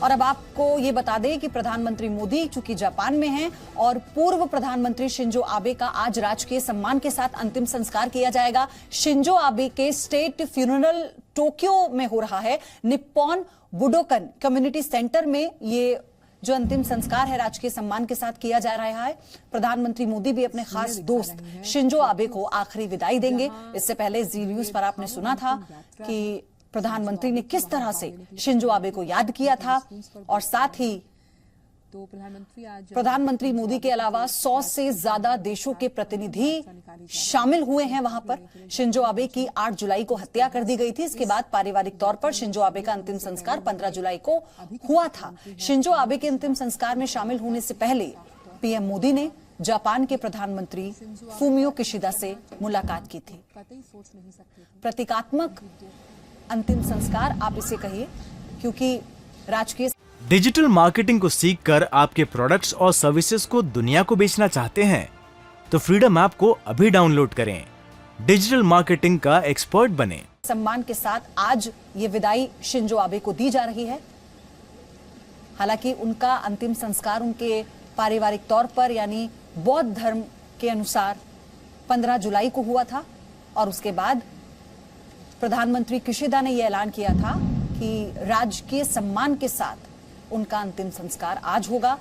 और अब आपको ये बता दें कि प्रधानमंत्री मोदी चूंकि जापान में हैं और पूर्व प्रधानमंत्री शिंजो आबे का आज राजकीय सम्मान के साथ अंतिम संस्कार किया जाएगा। शिंजो आबे के स्टेट फ्यूनरल टोक्यो में हो रहा है। निप्पॉन बुडोकन कम्युनिटी सेंटर में ये जो अंतिम संस्कार है राजकीय सम्मान के साथ किया जा रहा है। प्रधानमंत्री मोदी भी अपने खास दोस्त शिंजो आबे को आखिरी विदाई देंगे। इससे पहले जी न्यूज पर आपने सुना था कि प्रधानमंत्री ने किस तरह से शिंजो आबे को याद किया था और साथ ही प्रधानमंत्री मोदी के अलावा 100 से ज्यादा देशों के प्रतिनिधि शामिल हुए हैं वहां पर। शिंजो आबे की 8 जुलाई को हत्या कर दी गई थी। इसके बाद पारिवारिक तौर पर शिंजो आबे का अंतिम संस्कार 15 जुलाई को हुआ था। शिंजो आबे के अंतिम संस्कार में शामिल होने से पहले पीएम मोदी ने जापान के प्रधानमंत्री फूमियो किशिदा से मुलाकात की थी। प्रतीकात्मक अंतिम संस्कार आप इसे कहिए, क्योंकि राजकीय डिजिटल मार्केटिंग को सीखकर आपके प्रोडक्ट्स और सर्विसेज को दुनिया को बेचना चाहते हैं तो फ्रीडम ऐप को अभी डाउनलोड करें। डिजिटल मार्केटिंग का एक्सपर्ट बने। सम्मान के साथ आज ये विदाई शिंजो आबे को दी जा रही है। हालांकि उनका अंतिम संस्कार उनके पारिवारिक तौर पर यानी बौद्ध धर्म के अनुसार 15 जुलाई को हुआ था और उसके बाद प्रधानमंत्री किशिदा ने यह ऐलान किया था कि राजकीय सम्मान के साथ उनका अंतिम संस्कार आज होगा।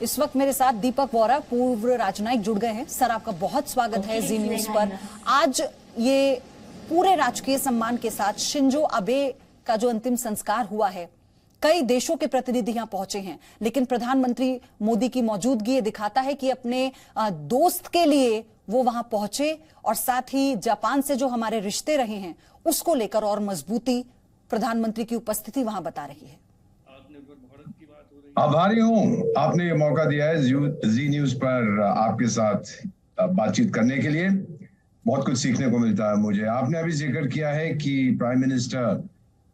इस वक्त मेरे साथ दीपक वोरा पूर्व राजनयिक जुड़ गए हैं। सर, आपका बहुत स्वागत है जी न्यूज पर। आज ये पूरे राजकीय सम्मान के साथ शिंजो आबे का जो अंतिम संस्कार हुआ है, कई देशों के प्रतिनिधि यहां पहुंचे हैं, लेकिन प्रधानमंत्री मोदी की मौजूदगी ये दिखाता है कि अपने दोस्त के लिए वो वहां पहुंचे और साथ ही जापान से जो हमारे रिश्ते रहे हैं उसको लेकर और मजबूती प्रधानमंत्री की उपस्थिति वहां बता रही है। आभारी हूं आपने ये मौका दिया है जी न्यूज पर आपके साथ बातचीत करने के लिए। बहुत कुछ सीखने को मिलता है मुझे। आपने अभी जिक्र किया है कि प्राइम मिनिस्टर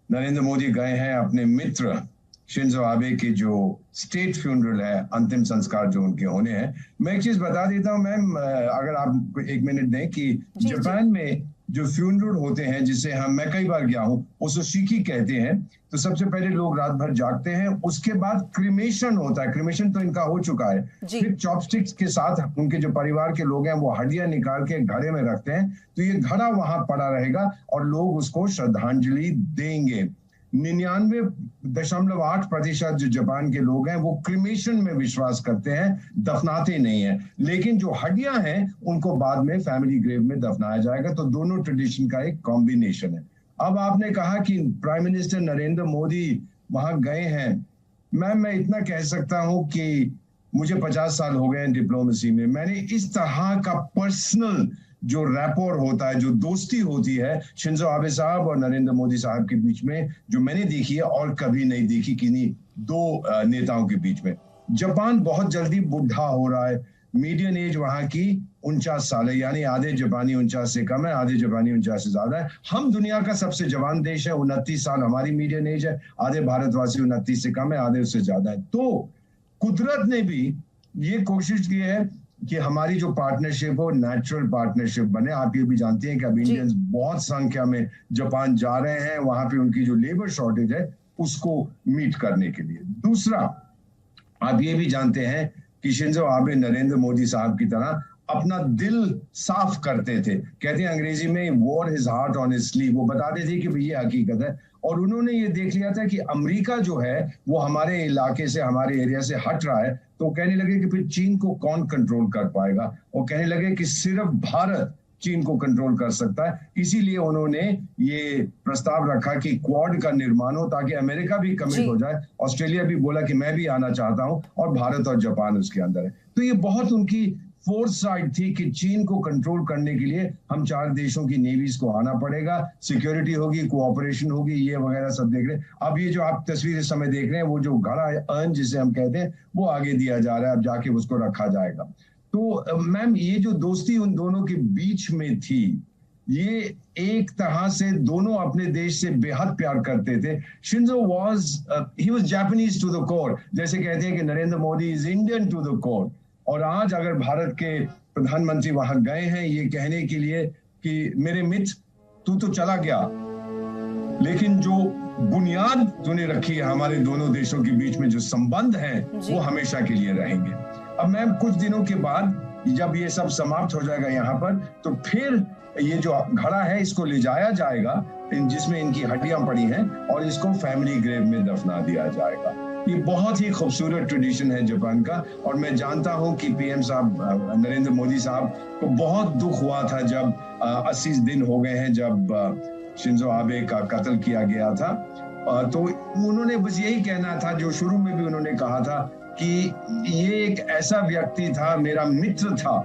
नरेंद्र मोदी गए हैं अपने मित्र शिंजो आबे की जो स्टेट फ्यूनरल है, अंतिम संस्कार जो उनके होने हैं। मैं एक चीज बता देता हूं मैम, अगर आप 1 मिनट दें, कि जापान में जो फ्यूनरल होते हैं, जिसे मैं कई बार गया हूं, ओसोशिकी कहते हैं। तो सबसे पहले लोग रात भर जागते हैं, उसके बाद क्रिमेशन होता है। क्रिमेशन तो इनका हो चुका है। फिर चॉपस्टिक्स के साथ उनके जो परिवार के लोग हैं वो हड्डियां निकाल के घड़े में रखते हैं। तो ये घड़ा वहां पड़ा रहेगा और लोग उसको श्रद्धांजलि देंगे। 99.8% जो जापान के लोग हैं वो क्रिमेशन में विश्वास करते हैं, दफनाते नहीं है। लेकिन जो हड्डियां हैं उनको बाद में फैमिली ग्रेव में दफनाया जाएगा। तो दोनों ट्रेडिशन का एक कॉम्बिनेशन है। अब आपने कहा कि प्राइम मिनिस्टर नरेंद्र मोदी वहां गए हैं। मैं इतना कह सकता हूं कि मुझे 50 साल हो गए हैं डिप्लोमेसी में। मैंने इस तरह का पर्सनल जो रैपोर होता है, जो दोस्ती होती है शिंजो आबे साहब और नरेंद्र मोदी साहब के बीच में, जो मैंने देखी है और कभी नहीं देखी किन्हीं दो नेताओं के बीच में। जापान बहुत जल्दी बुढ़ा हो रहा है। मीडियन एज वहां की 49 साल है, यानी आधे जापानी 49 से कम है, आधे जापानी 49 से ज्यादा है। हम दुनिया का सबसे जवान देश है, 29 साल हमारी मीडियन एज है। आधे भारतवासी 29 से कम है, आधे उससे ज्यादा है। तो कुदरत ने भी ये कोशिश की है कि हमारी जो पार्टनरशिप हो नेचुरल पार्टनरशिप बने। आप ये भी जानते हैं कि अब इंडियंस बहुत संख्या में जापान जा रहे हैं, वहां पे उनकी जो लेबर शॉर्टेज है उसको मीट करने के लिए। दूसरा, आप ये भी जानते हैं कि शिंजो आबे नरेंद्र मोदी साहब की तरह अपना दिल साफ करते थे। कहते हैं अंग्रेजी में war his heart on his sleeve. वो बताते थे कि भाई ये हकीकत है। और उन्होंने ये देख लिया था कि अमेरिका जो है वो हमारे इलाके से, हमारे एरिया से हट रहा है। तो कहने लगे कि फिर चीन को कौन कंट्रोल कर पाएगा, और कहने लगे कि सिर्फ भारत चीन को कंट्रोल कर सकता है। इसीलिए उन्होंने ये प्रस्ताव रखा कि क्वाड का निर्माण हो, ताकि अमेरिका भी कमिट हो जाए। ऑस्ट्रेलिया भी बोला कि मैं भी आना चाहता हूं, और भारत और जापान उसके अंदर है। तो ये बहुत उनकी फोर्थ साइड थी कि चीन को कंट्रोल करने के लिए हम 4 देशों की नेवीज को आना पड़ेगा, सिक्योरिटी होगी, कोऑपरेशन होगी, ये वगैरह सब देख रहे हैं। अब ये जो आप तस्वीर इस समय देख रहे हैं, वो जो घड़ा है, अर्न जिसे हम कहते हैं, वो आगे दिया जा रहा है। अब जाके उसको रखा जाएगा। तो मैम, ये जो दोस्ती उन दोनों के बीच में थी, ये एक तरह से दोनों अपने देश से बेहद प्यार करते थे। Shinzo he was Japanese to the core. जैसे कहते हैं कि Narendra Modi is Indian to the core. और आज अगर भारत के प्रधानमंत्री वहां गए हैं ये कहने के लिए कि मेरे मित्र तू तो चला गया, लेकिन जो बुनियाद तूने रखी है हमारे दोनों देशों के बीच में जो संबंध हैं वो हमेशा के लिए रहेंगे। अब मैम कुछ दिनों के बाद जब ये सब समाप्त हो जाएगा यहाँ पर, तो फिर ये जो घड़ा है इसको ले जाया जाएगा जिसमें इनकी हड्डियां पड़ी हैं और इसको फैमिली ग्रेव में दफना दिया जाएगा। ये बहुत ही खूबसूरत ट्रेडिशन है जापान का, और मैं जानता हूं कि पीएम साहब नरेंद्र मोदी साहब को बहुत दुख हुआ था जब 80 दिन हो गए हैं जब शिंजो आबे का कत्ल किया गया था। तो उन्होंने बस यही कहना था जो शुरू में भी उन्होंने कहा था कि ये एक ऐसा व्यक्ति था, मेरा मित्र था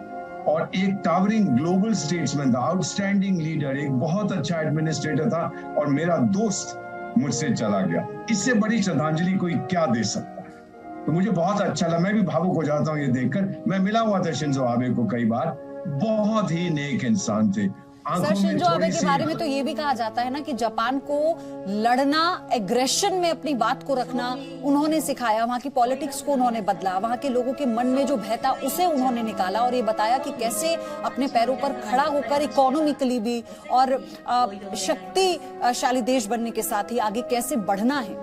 और एक टावरिंग ग्लोबल स्टेट्समैन था, आउटस्टैंडिंग लीडर, एक बहुत अच्छा एडमिनिस्ट्रेटर था और मेरा दोस्त मुझसे चला गया। इससे बड़ी श्रद्धांजलि कोई क्या दे सकता है। तो मुझे बहुत अच्छा लगा, मैं भी भावुक हो जाता हूँ ये देखकर। मैं मिला हुआ था शिंजो आबे को कई बार, बहुत ही नेक इंसान थे। सर, शिंजो आबे के बारे में तो ये भी कहा जाता है ना कि जापान को लड़ना, एग्रेशन में अपनी बात को रखना उन्होंने सिखाया, वहां की पॉलिटिक्स को उन्होंने बदला, वहां के लोगों के मन में जो भय था उसे उन्होंने निकाला और ये बताया कि कैसे अपने पैरों पर खड़ा होकर इकोनॉमिकली भी और शक्तिशाली देश बनने के साथ ही आगे कैसे बढ़ना है।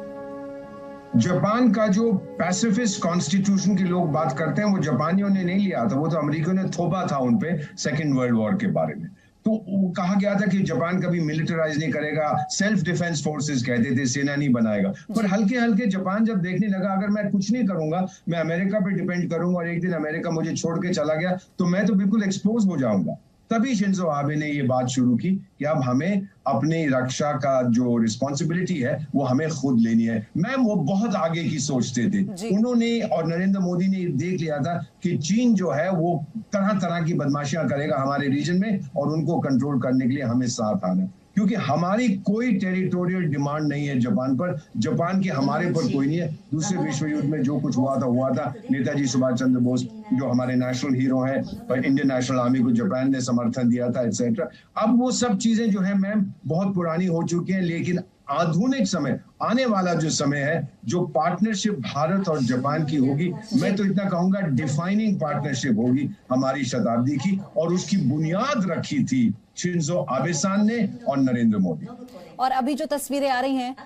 जापान का जो पैसिफिस्ट कॉन्स्टिट्यूशन की लोग बात करते हैं वो जापानियों ने नहीं लिया था, वो तो अमेरिकियों ने थोपा था उनपे सेकेंड वर्ल्ड वॉर के बारे में। तो कहा गया था कि जापान कभी मिलिटराइज नहीं करेगा, सेल्फ डिफेंस फोर्सेस कहते थे, सेना नहीं बनाएगा। पर हल्के हल्के जापान जब देखने लगा अगर मैं कुछ नहीं करूंगा, मैं अमेरिका पे डिपेंड करूंगा और एक दिन अमेरिका मुझे छोड़ के चला गया तो मैं तो बिल्कुल एक्सपोज हो जाऊंगा। तभी शिंजो आबे ने ये बात शुरू की कि अब हमें अपनी रक्षा का जो रिस्पॉन्सिबिलिटी है वो हमें खुद लेनी है। मैम वो बहुत आगे की सोचते थे उन्होंने, और नरेंद्र मोदी ने देख लिया था कि चीन जो है वो तरह तरह की बदमाशियां करेगा हमारे रीजन में और उनको कंट्रोल करने के लिए हमें साथ आना, क्योंकि हमारी कोई टेरिटोरियल डिमांड नहीं है जापान पर, जापान की हमारे पर कोई नहीं है। दूसरे विश्व युद्ध में जो कुछ हुआ था, नेताजी सुभाष चंद्र बोस जो हमारे नेशनल हीरो हैं, पर इंडियन नेशनल आर्मी को जापान ने समर्थन दिया था एक्सेट्रा। अब वो सब चीजें जो है मैम बहुत पुरानी हो चुकी हैं, लेकिन आधुनिक समय, आने वाला जो समय है, जो पार्टनरशिप भारत और जापान की होगी, मैं तो इतना कहूंगा डिफाइनिंग पार्टनरशिप होगी हमारी शताब्दी की, और उसकी बुनियाद रखी थी शिंजो आबे सान ने और नरेंद्र मोदी। और अभी जो तस्वीरें आ रही हैं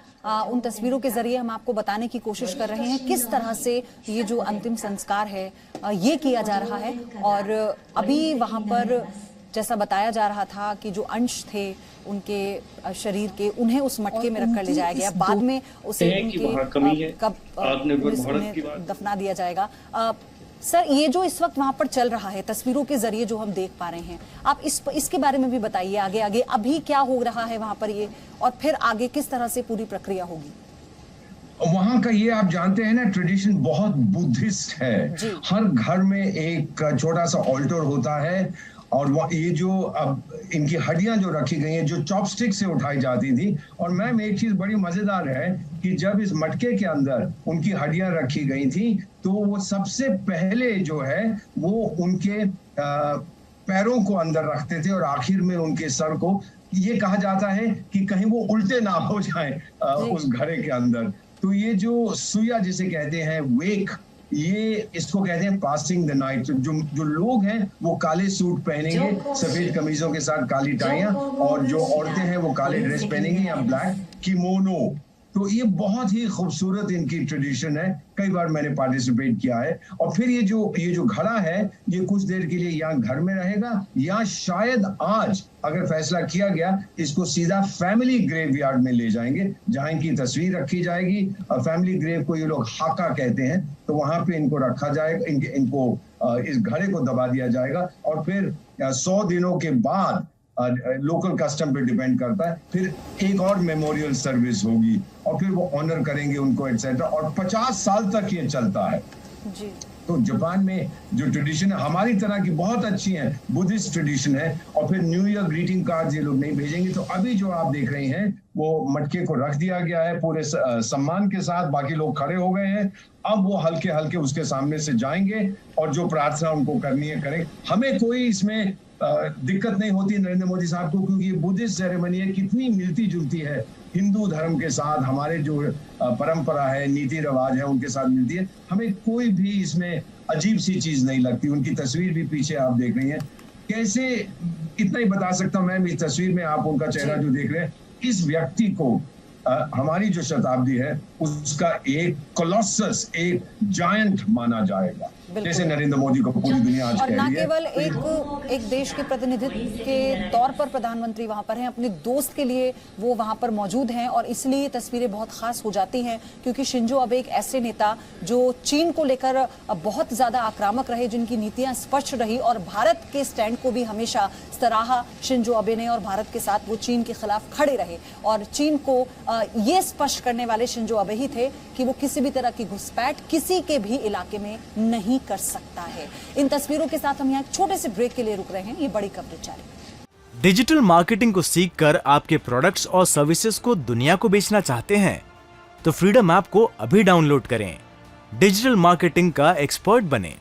उन तस्वीरों के जरिए हम आपको बताने की कोशिश कर रहे हैं किस तरह से ये जो अंतिम संस्कार है ये किया जा रहा है। और अभी वहां पर जैसा बताया जा रहा था कि जो अंश थे उनके शरीर के, उन्हें उस मटके में रखकर ले जाया गया, बाद में उसे उनके कब दफना दिया जाएगा। सर, ये जो इस वक्त वहां पर चल रहा है तस्वीरों के जरिए जो हम देख पा रहे हैं, आप इसके बारे में भी बताइए, आगे आगे अभी क्या हो रहा है वहां पर ये, और फिर आगे किस तरह से पूरी प्रक्रिया होगी। वहां का ये आप जानते हैं ना, ट्रेडिशन बहुत बुद्धिस्ट है। हर घर में एक छोटा सा ऑल्टर होता है और ये जो अब इनकी हड्डियां जो रखी गई हैं, जो चॉपस्टिक से उठाई जाती थी। और मैम एक चीज बड़ी मजेदार है कि जब इस मटके के अंदर उनकी हड्डियां रखी गई थी तो वो सबसे पहले जो है वो उनके पैरों को अंदर रखते थे और आखिर में उनके सर को। ये कहा जाता है कि कहीं वो उल्टे ना हो जाए उस घड़े के अंदर। तो ये जो सुया जिसे कहते हैं, वेक, ये इसको कहते हैं पासिंग द नाइट। जो लोग हैं वो काले सूट पहनेंगे, सफेद कमीजों के साथ काली टाइयां, और जो औरतें हैं वो काले ड्रेस पहनेंगी या ब्लैक किमोनो। तो ये बहुत ही खूबसूरत इनकी ट्रेडिशन है, कई बार मैंने पार्टिसिपेट किया है। और फिर ये जो घड़ा है ये कुछ देर के लिए यहाँ घर में रहेगा, या शायद आज अगर फैसला किया गया इसको सीधा फैमिली ग्रेवयार्ड में ले जाएंगे जहां इनकी तस्वीर रखी जाएगी। फैमिली ग्रेव को ये लोग हाका कहते हैं, तो वहां पे इनको रखा जाएगा, इनको इस घड़े को दबा दिया जाएगा। और फिर 100 दिनों के बाद लोकल कस्टम पे डिपेंड करता है, फिर एक और मेमोरियल सर्विस होगी और फिर वो ऑनर करेंगे उनको एक्सेट्रा। और 50 साल तक ये चलता है जी। तो जापान में जो ट्रेडिशन है हमारी तरह की बहुत अच्छी है, बुद्धिस्ट ट्रेडिशन है। और फिर न्यू ईयर ग्रीटिंग कार्ड ये लोग नहीं भेजेंगे। तो अभी जो आप देख रहे हैं वो मटके को रख दिया गया है पूरे सम्मान के साथ, बाकी लोग खड़े हो गए हैं। अब वो हल्के हल्के उसके सामने से जाएंगे और जो प्रार्थना उनको करनी है करें। हमें कोई इसमें दिक्कत नहीं होती नरेंद्र मोदी साहब को, क्योंकि ये बुद्धिस्ट सेरेमनी है, कितनी मिलती जुलती है हिंदू धर्म के साथ, हमारे जो परंपरा है, नीति रिवाज है उनके साथ मिलती है। हमें कोई भी इसमें अजीब सी चीज नहीं लगती। उनकी तस्वीर भी पीछे आप देख रही हैं। कैसे, इतना ही बता सकता हूँ मैम, इस तस्वीर में आप उनका चेहरा जो देख रहे हैं, इस व्यक्ति को हमारी जो शताब्दी है उसका एक कोलोसस, एक जायंट माना जाएगा, जैसे नरेंद्र मोदी को पूरी दुनिया आज और कह ना रही है। केवल एक देश के प्रतिनिधित्व के तौर पर प्रधानमंत्री वहां पर हैं, अपने दोस्त के लिए वो वहां पर मौजूद हैं और इसलिए तस्वीरें बहुत खास हो जाती हैं, क्योंकि शिंजो अबे एक ऐसे नेता जो चीन को लेकर बहुत ज्यादा आक्रामक रहे, जिनकी नीतियां स्पष्ट रही और भारत के स्टैंड को भी हमेशा सराहा शिंजो अबे ने, और भारत के साथ वो चीन के खिलाफ खड़े रहे और चीन को ये स्पष्ट करने वाले शिंजो अबे ही थे कि वो किसी भी तरह की घुसपैठ किसी के भी इलाके में नहीं कर सकता है। इन तस्वीरों के साथ हम यहाँ एक छोटे से ब्रेक के लिए रुक रहे हैं, ये बड़ी कवरेज जारी। डिजिटल मार्केटिंग को सीखकर आपके प्रोडक्ट्स और सर्विसेज को दुनिया को बेचना चाहते हैं तो फ्रीडम ऐप को अभी डाउनलोड करें। डिजिटल मार्केटिंग का एक्सपर्ट बनें।